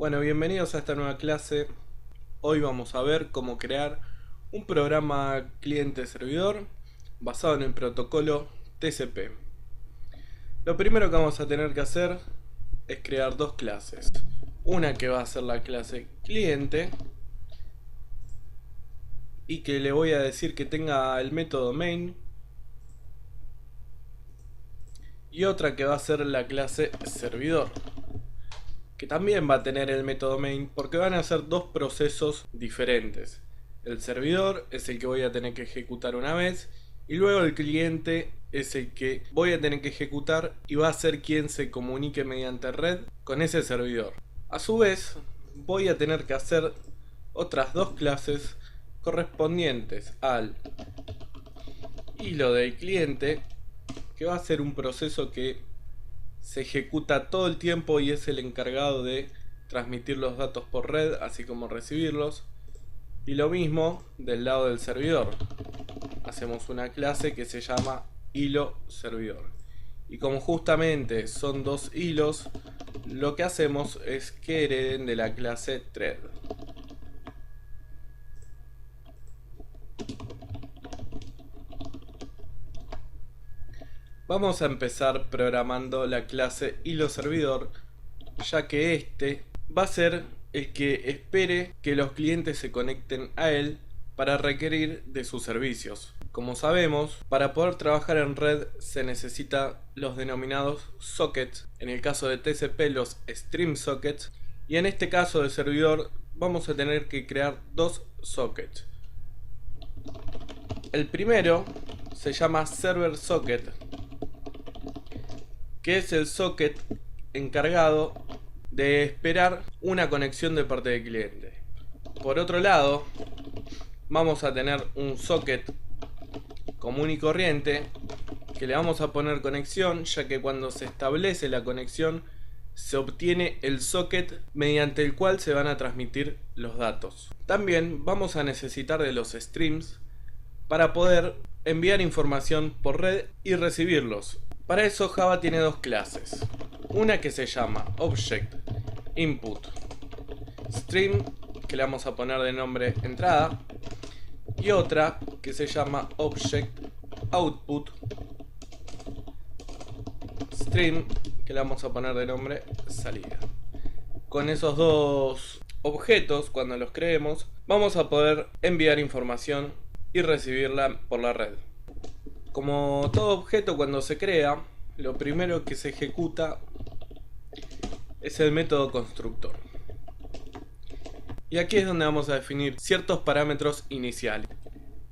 Bueno, bienvenidos a esta nueva clase. Hoy vamos a ver cómo crear un programa cliente-servidor basado en el protocolo TCP. Lo primero que vamos a tener que hacer es crear dos clases. Una que va a ser la clase cliente y que le voy a decir que tenga el método main, y otra que va a ser la clase servidor, que también va a tener el método main porque van a ser dos procesos diferentes. El servidor es el que voy a tener que ejecutar una vez y luego el cliente es el que voy a tener que ejecutar y va a ser quien se comunique mediante red con ese servidor. A su vez voy a tener que hacer otras dos clases correspondientes al hilo del cliente, que va a ser un proceso que se ejecuta todo el tiempo y es el encargado de transmitir los datos por red así como recibirlos, y lo mismo del lado del servidor. Hacemos una clase que se llama hilo servidor, y como justamente son dos hilos, lo que hacemos es que hereden de la clase thread. Vamos a empezar programando la clase hilo servidor, ya que este va a ser el que espere que los clientes se conecten a él para requerir de sus servicios. Como sabemos, para poder trabajar en red se necesita los denominados sockets, en el caso de TCP los stream sockets, y en este caso de servidor vamos a tener que crear dos sockets. El primero se llama server socket, que es el socket encargado de esperar una conexión de parte del cliente. Por otro lado, vamos a tener un socket común y corriente que le vamos a poner conexión, ya que cuando se establece la conexión se obtiene el socket mediante el cual se van a transmitir los datos. También vamos a necesitar de los streams para poder enviar información por red y recibirlos. Para eso Java tiene dos clases, una que se llama Object Input Stream, que le vamos a poner de nombre entrada, y otra que se llama Object Output Stream, que le vamos a poner de nombre salida. Con esos dos objetos, cuando los creemos, vamos a poder enviar información y recibirla por la red. Como todo objeto, cuando se crea, lo primero que se ejecuta es el método constructor. Y aquí es donde vamos a definir ciertos parámetros iniciales.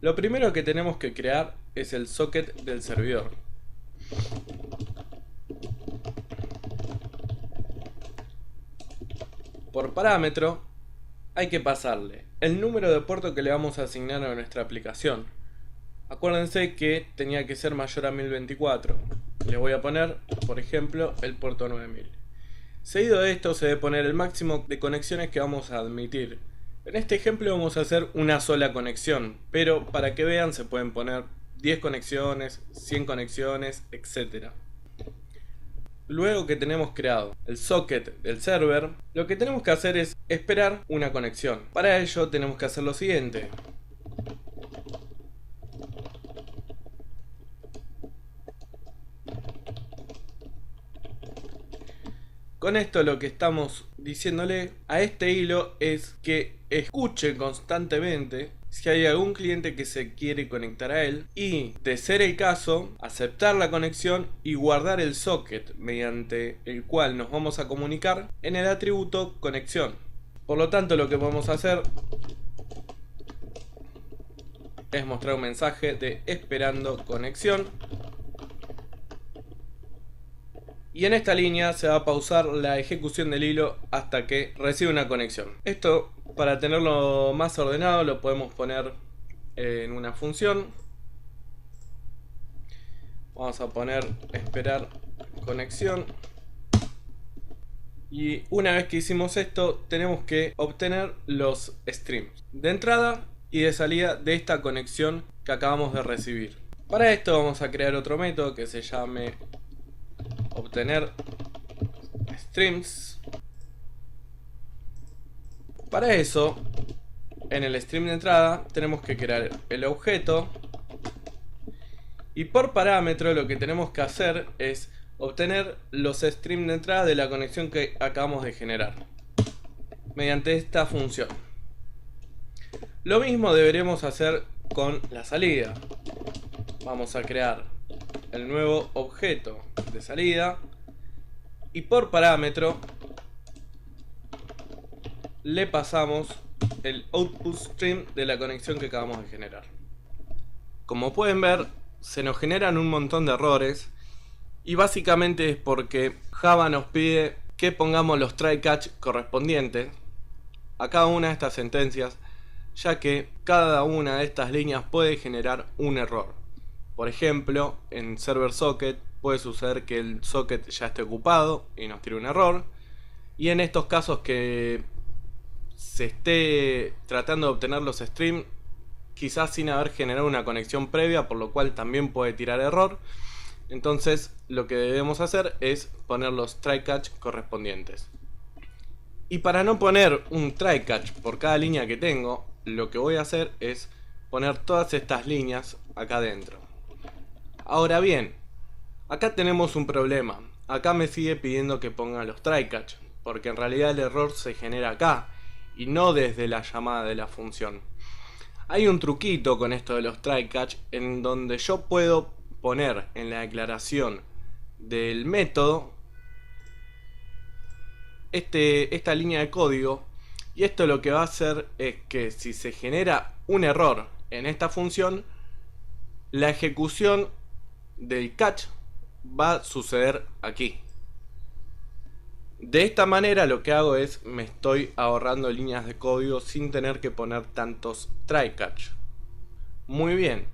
Lo primero que tenemos que crear es el socket del servidor. Por parámetro hay que pasarle el número de puerto que le vamos a asignar a nuestra aplicación. Acuérdense que tenía que ser mayor a 1024. Le voy a poner, por ejemplo, el puerto 9000. Seguido de esto se debe poner el máximo de conexiones que vamos a admitir. En este ejemplo vamos a hacer una sola conexión, pero para que vean se pueden poner 10 conexiones, 100 conexiones, etc. Luego que tenemos creado el socket del server, lo que tenemos que hacer es esperar una conexión. Para ello tenemos que hacer lo siguiente. Con esto lo que estamos diciéndole a este hilo es que escuche constantemente si hay algún cliente que se quiere conectar a él y, de ser el caso, aceptar la conexión y guardar el socket mediante el cual nos vamos a comunicar en el atributo conexión. Por lo tanto, lo que podemos hacer es mostrar un mensaje de esperando conexión. Y en esta línea se va a pausar la ejecución del hilo hasta que reciba una conexión. Esto, para tenerlo más ordenado, lo podemos poner en una función. Vamos a poner esperar conexión. Y una vez que hicimos esto, tenemos que obtener los streams de entrada y de salida de esta conexión que acabamos de recibir. Para esto vamos a crear otro método que se llame obtener streams, Para eso, en el stream de entrada tenemos que crear el objeto y por parámetro lo que tenemos que hacer es obtener los streams de entrada de la conexión que acabamos de generar mediante esta función. Lo mismo deberemos hacer con la salida. Vamos a crear el nuevo objeto de salida y por parámetro le pasamos el output stream de la conexión que acabamos de generar. Como pueden ver, se nos generan un montón de errores y básicamente es porque Java nos pide que pongamos los try catch correspondientes a cada una de estas sentencias, ya que cada una de estas líneas puede generar un error. Por ejemplo, en server socket puede suceder que el socket ya esté ocupado y nos tire un error, y en estos casos que se esté tratando de obtener los streams quizás sin haber generado una conexión previa, por lo cual también puede tirar error. Entonces lo que debemos hacer es poner los try catch correspondientes. Y para no poner un try catch por cada línea que tengo, lo que voy a hacer es poner todas estas líneas acá adentro. Ahora bien, acá tenemos un problema. Acá me sigue pidiendo que ponga los try catch, porque en realidad el error se genera acá y no desde la llamada de la función. Hay un truquito con esto de los try catch en donde yo puedo poner en la declaración del método esta línea de código, y esto lo que va a hacer es que si se genera un error en esta función, la ejecución del catch va a suceder aquí. De esta manera lo que hago es me estoy ahorrando líneas de código sin tener que poner tantos try catch. Muy bien,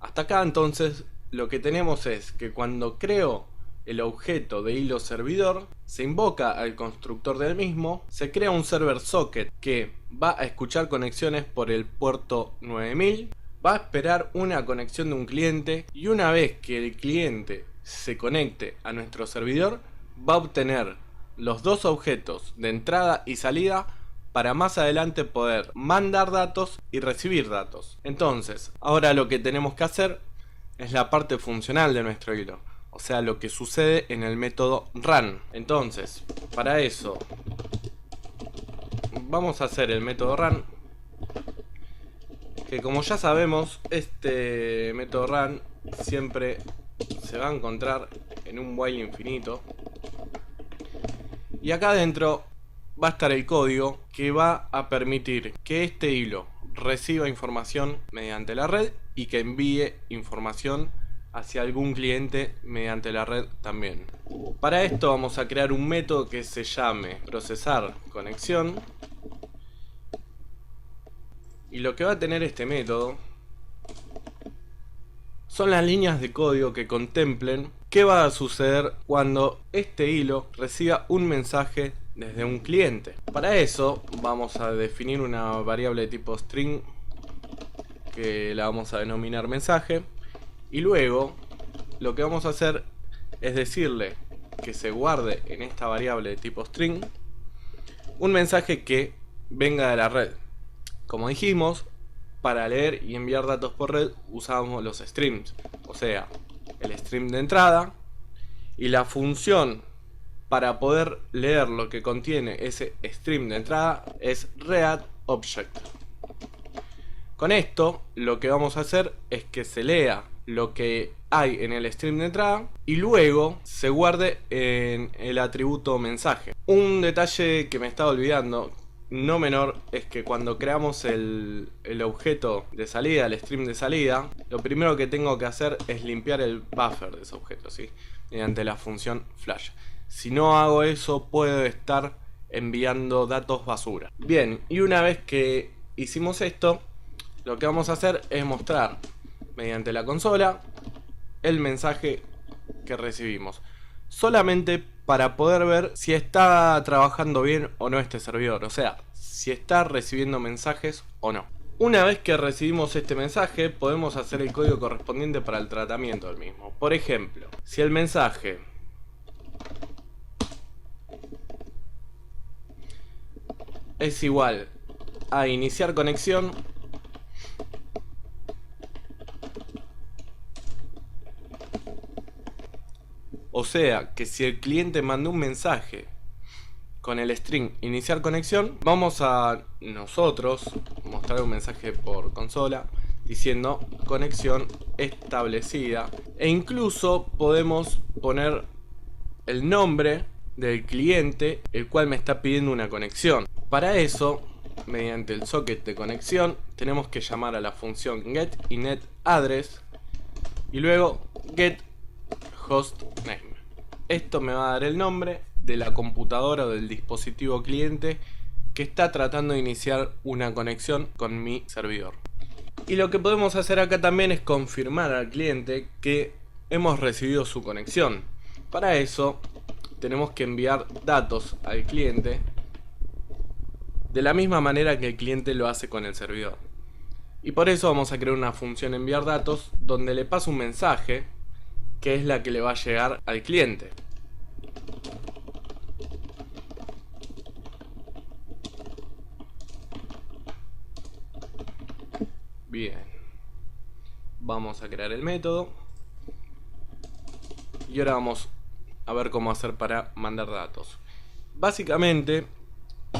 hasta acá entonces lo que tenemos es que cuando creo el objeto de hilo servidor, se invoca al constructor del mismo, se crea un server socket que va a escuchar conexiones por el puerto 9000, va a esperar una conexión de un cliente y una vez que el cliente se conecte a nuestro servidor, va a obtener los dos objetos de entrada y salida para más adelante poder mandar datos y recibir datos. Entonces, ahora lo que tenemos que hacer es la parte funcional de nuestro hilo, o sea, lo que sucede en el método run. Entonces, para eso vamos a hacer el método run, que como ya sabemos, este método run siempre se va a encontrar en un while infinito. Y acá adentro va a estar el código que va a permitir que este hilo reciba información mediante la red y que envíe información hacia algún cliente mediante la red también. Para esto vamos a crear un método que se llame procesar conexión. Y lo que va a tener este método son las líneas de código que contemplen qué va a suceder cuando este hilo reciba un mensaje desde un cliente. Para eso vamos a definir una variable de tipo string que la vamos a denominar mensaje, y luego lo que vamos a hacer es decirle que se guarde en esta variable de tipo string un mensaje que venga de la red. Como dijimos, para leer y enviar datos por red usamos los streams, o sea, el stream de entrada, y la función para poder leer lo que contiene ese stream de entrada es readObject. Con esto lo que vamos a hacer es que se lea lo que hay en el stream de entrada y luego se guarde en el atributo mensaje. Un detalle que me estaba olvidando, no menor, es que cuando creamos el objeto de salida, el stream de salida, lo primero que tengo que hacer es limpiar el buffer de ese objeto, ¿sí? Mediante la función flash. Si no hago eso, puedo estar enviando datos basura. Bien, y una vez que hicimos esto, lo que vamos a hacer es mostrar mediante la consola el mensaje que recibimos, solamente para poder ver si está trabajando bien o no este servidor, o sea, si está recibiendo mensajes o no. Una vez que recibimos este mensaje, podemos hacer el código correspondiente para el tratamiento del mismo. Por ejemplo, si el mensaje es igual a iniciar conexión o sea que si el cliente manda un mensaje con el string iniciar conexión, vamos a nosotros mostrar un mensaje por consola diciendo conexión establecida, e incluso podemos poner el nombre del cliente el cual me está pidiendo una conexión. Para eso, mediante el socket de conexión, tenemos que llamar a la función getInetAddress y luego getHostName. Esto me va a dar el nombre de la computadora o del dispositivo cliente que está tratando de iniciar una conexión con mi servidor. Y lo que podemos hacer acá también es confirmar al cliente que hemos recibido su conexión. Para eso tenemos que enviar datos al cliente de la misma manera que el cliente lo hace con el servidor. Y por eso vamos a crear una función enviar datos donde le paso un mensaje que es la que le va a llegar al cliente. Bien, vamos a crear el método y ahora vamos a ver cómo hacer para mandar datos. Básicamente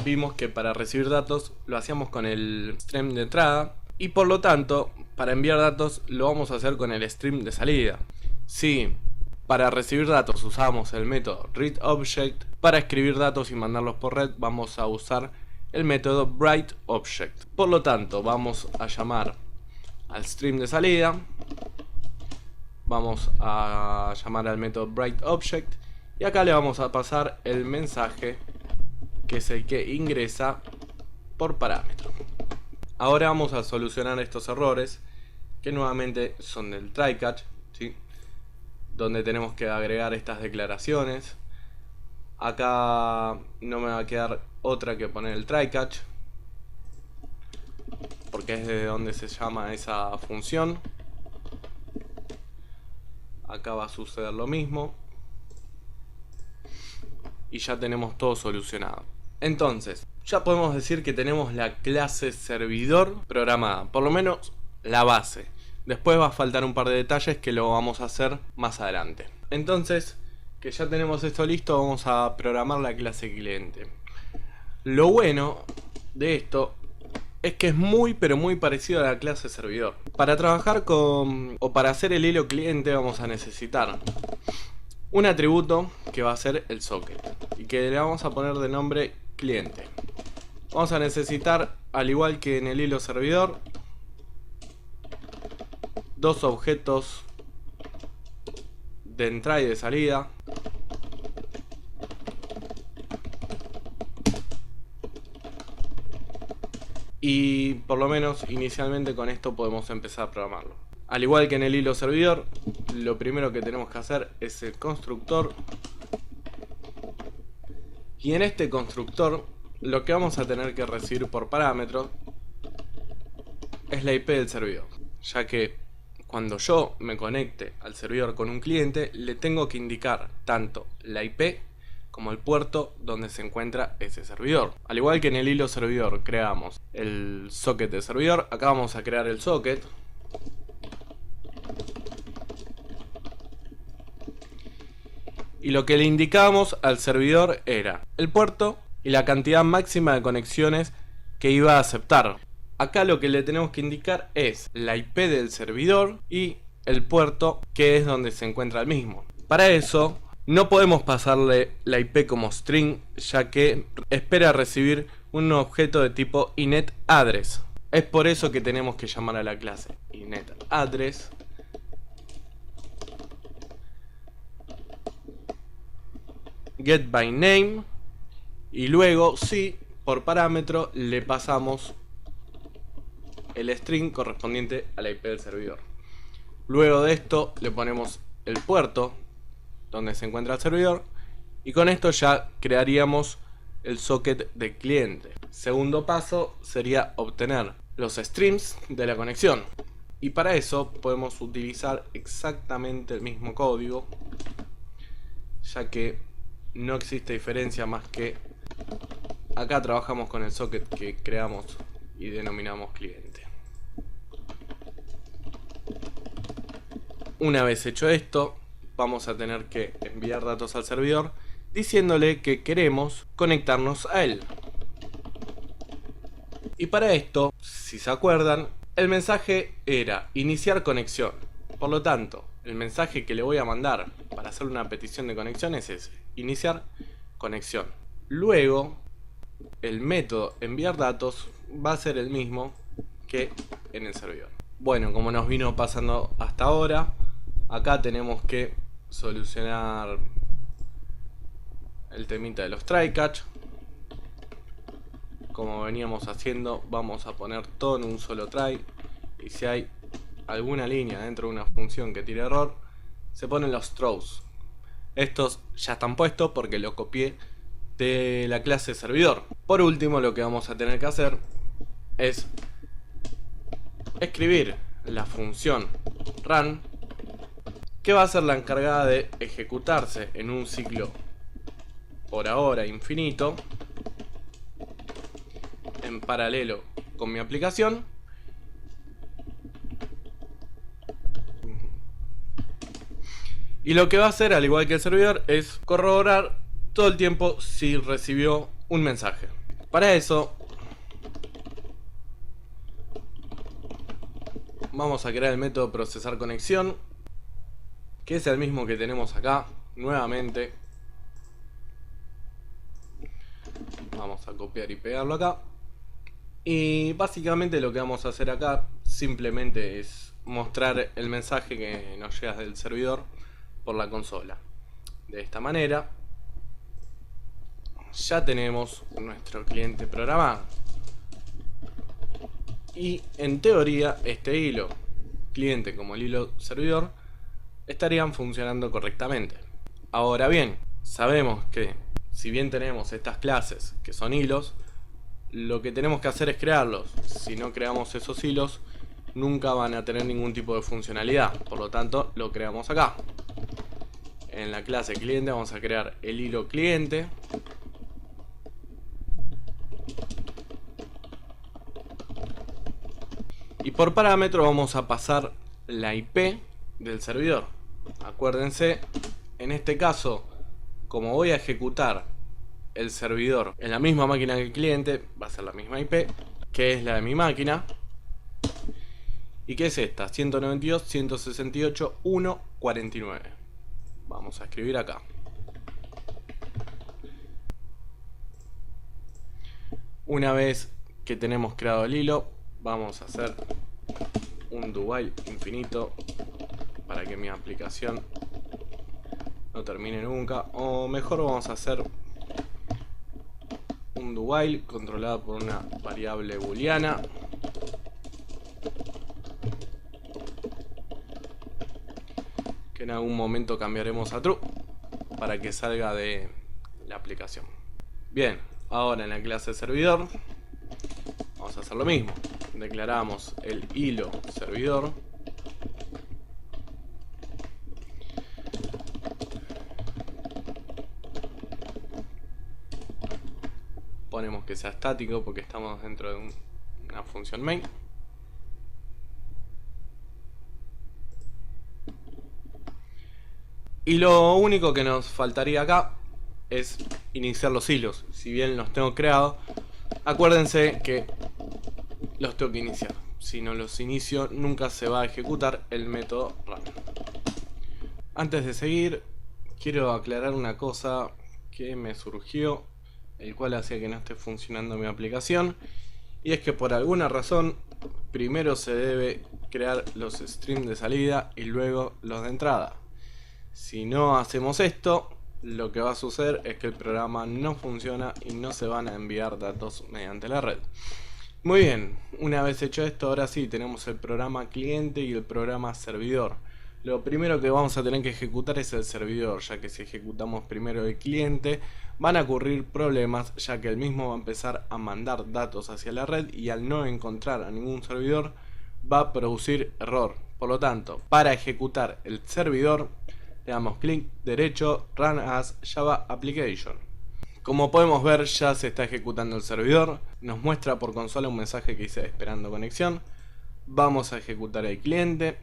vimos que para recibir datos lo hacíamos con el stream de entrada y por lo tanto para enviar datos lo vamos a hacer con el stream de salida. Si para recibir datos usamos el método readObject, para escribir datos y mandarlos por red vamos a usar el método writeObject. Por lo tanto vamos a llamar al stream de salida, vamos a llamar al método writeObject y acá le vamos a pasar el mensaje que es el que ingresa por parámetro. Ahora vamos a solucionar estos errores que nuevamente son del try-catch, ¿sí? Donde tenemos que agregar estas declaraciones. Acá no me va a quedar otra que poner el try-catch porque es de donde se llama esa función. Acá va a suceder lo mismo y ya tenemos todo solucionado. Entonces, ya podemos decir que tenemos la clase servidor programada, por lo menos la base. Después va a faltar un par de detalles que lo vamos a hacer más adelante. Entonces, que ya tenemos esto listo, vamos a programar la clase cliente. Lo bueno de esto es que es muy pero muy parecido a la clase servidor. Para trabajar con o para hacer el hilo cliente vamos a necesitar un atributo que va a ser el socket y que le vamos a poner de nombre cliente. Vamos a necesitar, al igual que en el hilo servidor, dos objetos de entrada y de salida. Y por lo menos inicialmente con esto podemos empezar a programarlo. Al igual que en el hilo servidor, lo primero que tenemos que hacer es el constructor. Y en este constructor lo que vamos a tener que recibir por parámetro es la IP del servidor, ya que cuando yo me conecte al servidor con un cliente le tengo que indicar tanto la IP como el puerto donde se encuentra ese servidor. Al igual que en el hilo servidor creamos el socket de servidor, acá vamos a crear el socket. Y lo que le indicábamos al servidor era el puerto y la cantidad máxima de conexiones que iba a aceptar. Acá lo que le tenemos que indicar es la IP del servidor y el puerto que es donde se encuentra el mismo. Para eso no podemos pasarle la IP como string, ya que espera recibir un objeto de tipo inetAddress. Es por eso que tenemos que llamar a la clase inetAddress getByName y luego sí, por parámetro le pasamos el string correspondiente a la IP del servidor. Luego de esto le ponemos el puerto donde se encuentra el servidor y con esto ya crearíamos el socket de cliente. Segundo paso sería obtener los streams de la conexión y para eso podemos utilizar exactamente el mismo código, ya que no existe diferencia más que acá trabajamos con el socket que creamos y denominamos cliente. Una vez hecho esto, vamos a tener que enviar datos al servidor diciéndole que queremos conectarnos a él. Y para esto, si se acuerdan, el mensaje era iniciar conexión. Por lo tanto, el mensaje que le voy a mandar para hacer una petición de conexión es ese: iniciar conexión. Luego, el método enviar datos va a ser el mismo que en el servidor. Bueno, como nos vino pasando hasta ahora, acá tenemos que solucionar el temita de los try catch. Como veníamos haciendo, vamos a poner todo en un solo try, y si hay alguna línea dentro de una función que tire error, se ponen los throws. Estos ya están puestos porque lo copié de la clase servidor. Por último, lo que vamos a tener que hacer es escribir la función run, que va a ser la encargada de ejecutarse en un ciclo por ahora infinito en paralelo con mi aplicación. Y lo que va a hacer, al igual que el servidor, es corroborar todo el tiempo si recibió un mensaje. Para eso vamos a crear el método procesar conexión, que es el mismo que tenemos acá. Nuevamente vamos a copiar y pegarlo acá. Y básicamente lo que vamos a hacer acá simplemente es mostrar el mensaje que nos llega del servidor por la consola. De esta manera ya tenemos nuestro cliente programado, y en teoría este hilo cliente como el hilo servidor estarían funcionando correctamente. Ahora bien, sabemos que si bien tenemos estas clases que son hilos, lo que tenemos que hacer es crearlos. Si no creamos esos hilos, nunca van a tener ningún tipo de funcionalidad. Por lo tanto, lo creamos acá. En la clase cliente vamos a crear el hilo cliente. Y por parámetro vamos a pasar la IP del servidor. Acuérdense, en este caso, como voy a ejecutar el servidor en la misma máquina que el cliente, va a ser la misma IP, que es la de mi máquina. ¿Y qué es esta? 192.168.1.49. Vamos a escribir acá. Una vez que tenemos creado el hilo, vamos a hacer un do while infinito para que mi aplicación no termine nunca. O mejor, vamos a hacer un do while controlado por una variable booleana. Que en algún momento cambiaremos a true para que salga de la aplicación. Bien, ahora en la clase servidor vamos a hacer lo mismo. Declaramos el hilo servidor. Ponemos que sea estático porque estamos dentro de una función main. Y lo único que nos faltaría acá es iniciar los hilos. Si bien los tengo creados, acuérdense que los tengo que iniciar. Si no los inicio, nunca se va a ejecutar el método run. Antes de seguir, quiero aclarar una cosa que me surgió, el cual hacía que no esté funcionando mi aplicación. Y es que por alguna razón, primero se debe crear los streams de salida y luego los de entrada. Si no hacemos esto, lo que va a suceder es que el programa no funciona y no se van a enviar datos mediante la red. Muy bien, una vez hecho esto, ahora sí tenemos el programa cliente y el programa servidor. Lo primero que vamos a tener que ejecutar es el servidor, ya que si ejecutamos primero el cliente van a ocurrir problemas, ya que el mismo va a empezar a mandar datos hacia la red y al no encontrar a ningún servidor va a producir error. Por lo tanto, para ejecutar el servidor le damos clic derecho, Run as Java Application. Como podemos ver, ya se está ejecutando el servidor. Nos muestra por consola un mensaje que dice esperando conexión. Vamos a ejecutar el cliente.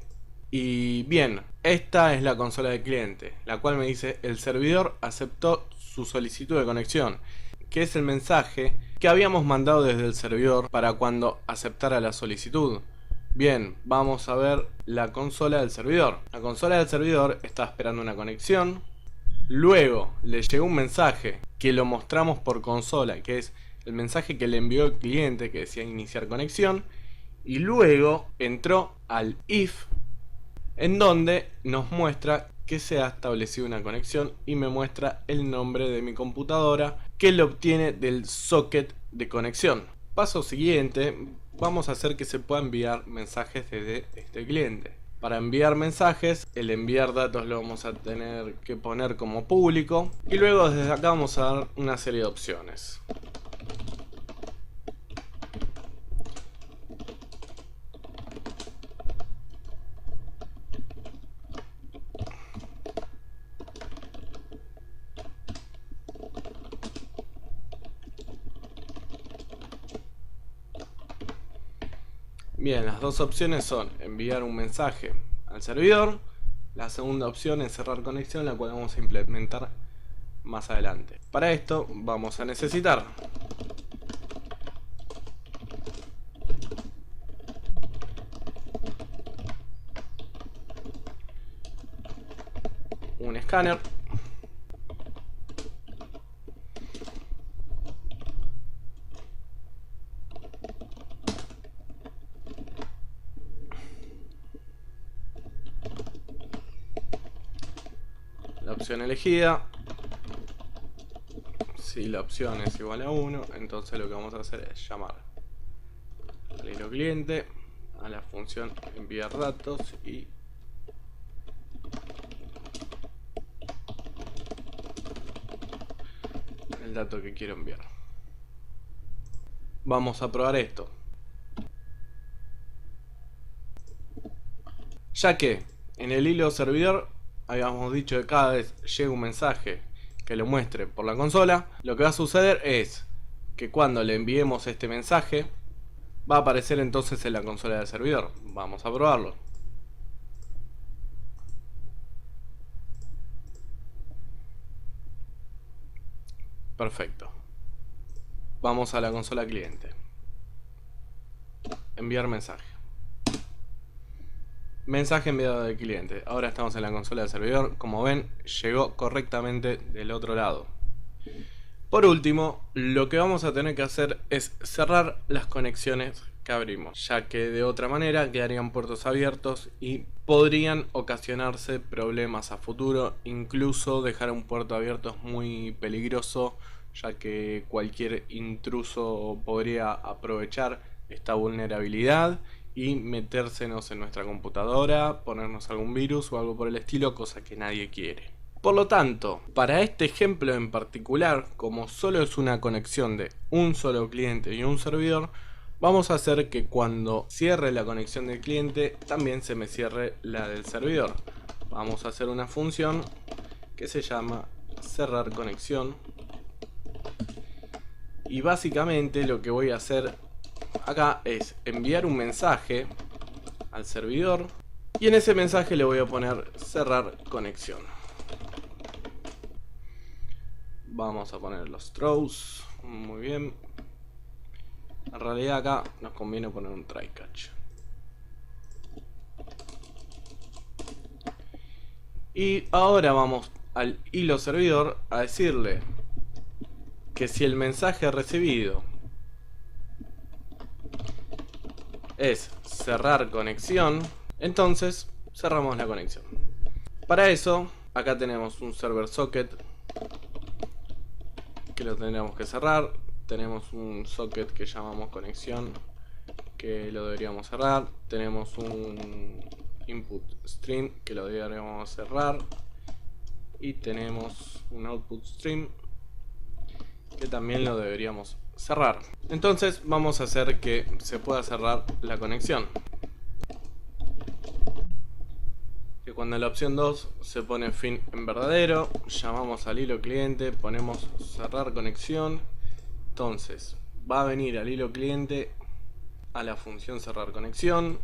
Y bien, esta es la consola del cliente, la cual me dice el servidor aceptó su solicitud de conexión, que es el mensaje que habíamos mandado desde el servidor para cuando aceptara la solicitud. Bien, vamos a ver la consola del servidor. La consola del servidor está esperando una conexión. Luego le llegó un mensaje que lo mostramos por consola, que es el mensaje que le envió el cliente que decía iniciar conexión. Y luego entró al if, en donde nos muestra que se ha establecido una conexión y me muestra el nombre de mi computadora que lo obtiene del socket de conexión. Paso siguiente, vamos a hacer que se pueda enviar mensajes desde este cliente. Para enviar mensajes, el enviar datos lo vamos a tener que poner como público y luego desde acá vamos a dar una serie de opciones. Bien, las dos opciones son enviar un mensaje al servidor. La segunda opción es cerrar conexión, la cual vamos a implementar más adelante. Para esto vamos a necesitar un escáner, la opción elegida. Si la opción es igual a 1, entonces lo que vamos a hacer es llamar al hilo cliente, a la función enviar datos y el dato que quiero enviar. Vamos a probar esto. Ya que en el hilo servidor habíamos dicho que cada vez llega un mensaje que lo muestre por la consola, lo que va a suceder es que cuando le enviemos este mensaje va a aparecer entonces en la consola del servidor. Vamos a probarlo. Perfecto. Vamos a la consola cliente. Enviar mensaje. Mensaje enviado del cliente. Ahora estamos en la consola del servidor. Como ven, llegó correctamente del otro lado. Por último, lo que vamos a tener que hacer es cerrar las conexiones que abrimos, ya que de otra manera quedarían puertos abiertos y podrían ocasionarse problemas a futuro. Incluso dejar un puerto abierto es muy peligroso, ya que cualquier intruso podría aprovechar esta vulnerabilidad y metérsenos en nuestra computadora, ponernos algún virus o algo por el estilo, cosa que nadie quiere. Por lo tanto, para este ejemplo en particular, como solo es una conexión de un solo cliente y un servidor, vamos a hacer que cuando cierre la conexión del cliente, también se me cierre la del servidor. Vamos a hacer una función que se llama cerrar conexión. Y básicamente lo que voy a hacer acá es enviar un mensaje al servidor y en ese mensaje le voy a poner cerrar conexión. Vamos a poner los throws, muy bien. En realidad acá nos conviene poner un try catch. Y ahora vamos al hilo servidor a decirle que si el mensaje recibido es cerrar conexión, entonces cerramos la conexión. Para eso, acá tenemos un server socket que lo tendríamos que cerrar. Tenemos un socket que llamamos conexión que lo deberíamos cerrar. Tenemos un input stream que lo deberíamos cerrar. Y tenemos un output stream que también lo deberíamos cerrar. Entonces vamos a hacer que se pueda cerrar la conexión. que cuando la opción 2 se pone fin en verdadero, llamamos al hilo cliente, ponemos cerrar conexión. Entonces va a venir al hilo cliente a la función cerrar conexión.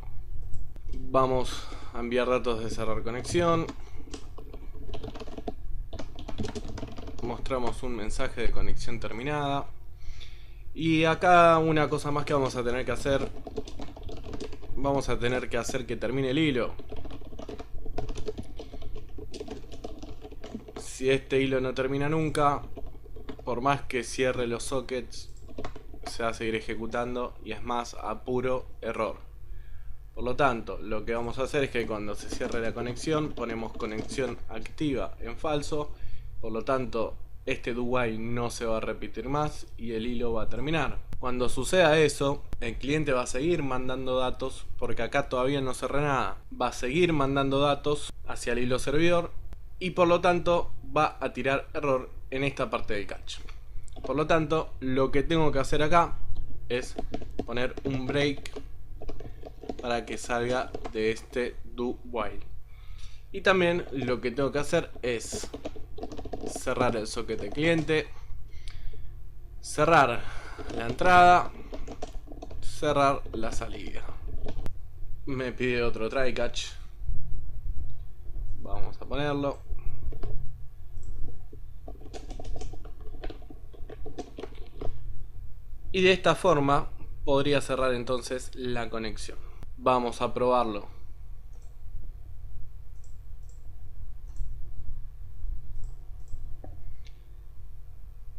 Vamos a enviar datos de cerrar conexión. Mostramos un mensaje de conexión terminada. Y acá una cosa más que vamos a tener que hacer. Vamos a tener que hacer que termine el hilo. Si este hilo no termina nunca, por más que cierre los sockets, se va a seguir ejecutando y es más a puro error. Por lo tanto, lo que vamos a hacer es que cuando se cierre la conexión, ponemos conexión activa en falso. Por lo tanto, este do while no se va a repetir más y el hilo va a terminar. Cuando suceda eso, el cliente va a seguir mandando datos, porque acá todavía no cerré nada. Va a seguir mandando datos hacia el hilo servidor y por lo tanto va a tirar error en esta parte del catch. Por lo tanto, lo que tengo que hacer acá es poner un break para que salga de este do while. Y también lo que tengo que hacer es cerrar el socket de cliente, cerrar la entrada, cerrar la salida. Me pide otro try catch. Vamos a ponerlo. Y de esta forma podría cerrar entonces la conexión. Vamos a probarlo.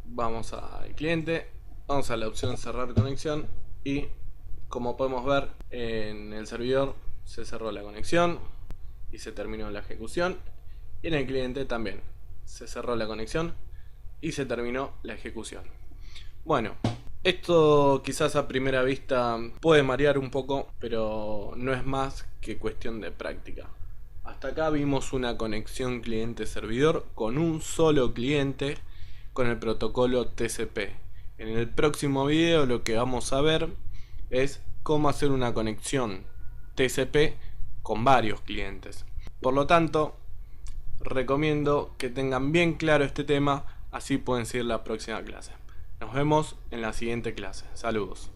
Vamos al cliente, vamos a la opción cerrar conexión y como podemos ver en el servidor se cerró la conexión y se terminó la ejecución, y en el cliente también se cerró la conexión y se terminó la ejecución. Bueno, esto quizás a primera vista puede marear un poco, pero no es más que cuestión de práctica. Hasta acá vimos una conexión cliente-servidor con un solo cliente con el protocolo TCP. En el próximo video lo que vamos a ver es cómo hacer una conexión TCP con varios clientes. Por lo tanto, recomiendo que tengan bien claro este tema, así pueden seguir la próxima clase. Nos vemos en la siguiente clase. Saludos.